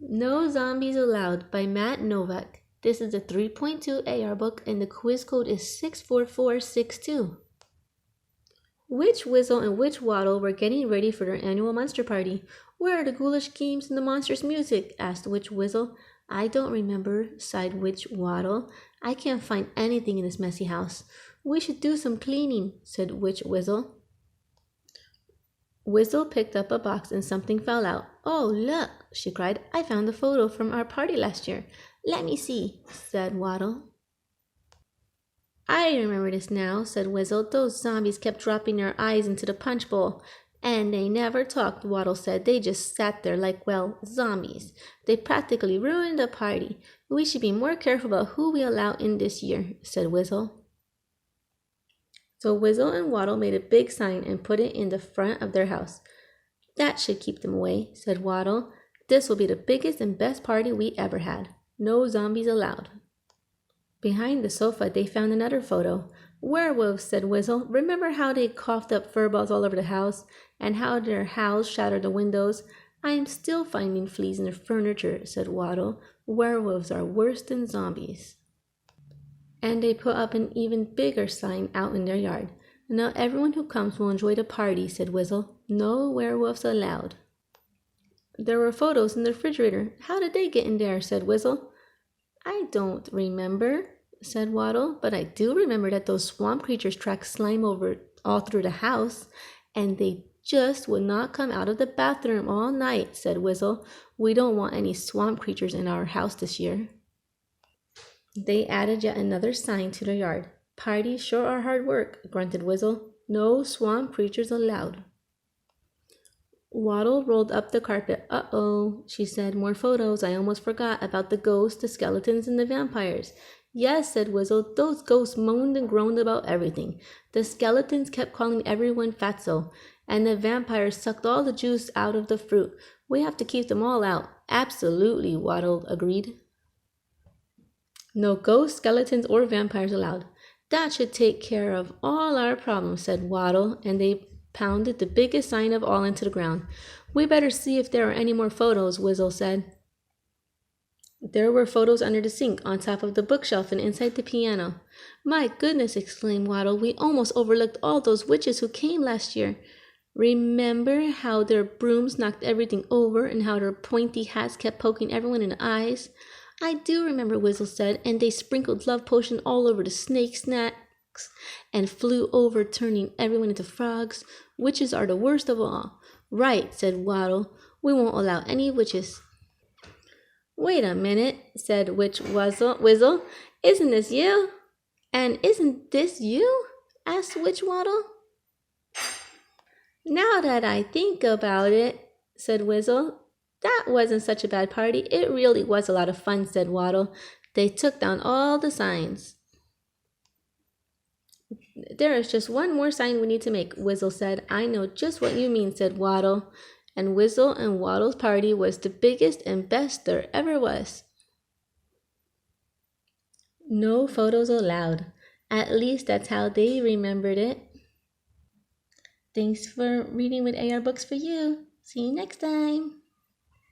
No Zombies Allowed by Matt Novak. This is a 3.2 AR book and the quiz code is 64462. Which Whizzle and which Waddle were getting ready for their annual monster party? Where are the ghoulish games and the monstrous music? Asked Witch Whizzle. I don't remember, sighed Witch Waddle. I can't find anything in this messy house. We should do some cleaning, said Witch Whizzle. Whizzle picked up a box and something fell out. Oh, look, she cried. I found the photo from our party last year. Let me see, said Waddle. I remember this now, said Whizzle. Those zombies kept dropping their eyes into the punch bowl. And they never talked, Waddle said. They just sat there like, well, zombies. They practically ruined the party. We should be more careful about who we allow in this year, said Whizzle. So Whizzle and Waddle made a big sign and put it in the front of their house. That should keep them away, said Waddle. This will be the biggest and best party we ever had. No zombies allowed. Behind the sofa, they found another photo. Werewolves, said Whizzle. Remember how they coughed up fur balls all over the house and how their howls shattered the windows? I am still finding fleas in the furniture, said Waddle. Werewolves are worse than zombies. And they put up an even bigger sign out in their yard. Now everyone who comes will enjoy the party, said Whizzle. No werewolves allowed. There were photos in the refrigerator. How did they get in there, said Whizzle. I don't remember, said Waddle, but I do remember that those swamp creatures tracked slime over all through the house, and they just would not come out of the bathroom all night, said Whizzle. We don't want any swamp creatures in our house this year. They added yet another sign to their yard. Parties sure are hard work, grunted Whizzle. No swamp creatures allowed. Waddle rolled up the carpet. Uh-oh, she said. More photos. I almost forgot about the ghosts, the skeletons, and the vampires. Yes, said Whizzle. Those ghosts moaned and groaned about everything. The skeletons kept calling everyone fatso, and the vampires sucked all the juice out of the fruit. We have to keep them all out. Absolutely, Waddle agreed. No ghosts, skeletons, or vampires allowed. That should take care of all our problems, said Waddle, and they pounded the biggest sign of all into the ground. We better see if there are any more photos, Whizzle said. There were photos under the sink, on top of the bookshelf, and inside the piano. My goodness, exclaimed Waddle, we almost overlooked all those witches who came last year. Remember how their brooms knocked everything over and how their pointy hats kept poking everyone in the eyes? I do remember, Whizzle said, and they sprinkled love potion all over the snakes and flew over, turning everyone into frogs. Witches are the worst of all. Right, said Waddle. We won't allow any witches. Wait a minute, said Witch Whizzle. Isn't this you? And isn't this you? Asked Witch Waddle. Now that I think about it, said Whizzle, that wasn't such a bad party. It really was a lot of fun, said Waddle. They took down all the signs. There is just one more sign we need to make, Whizzle said. I know just what you mean, said Waddle. And Whizzle and Waddle's party was the biggest and best there ever was. No photos allowed. At least that's how they remembered it. Thanks for reading with AR Books for You. See you next time.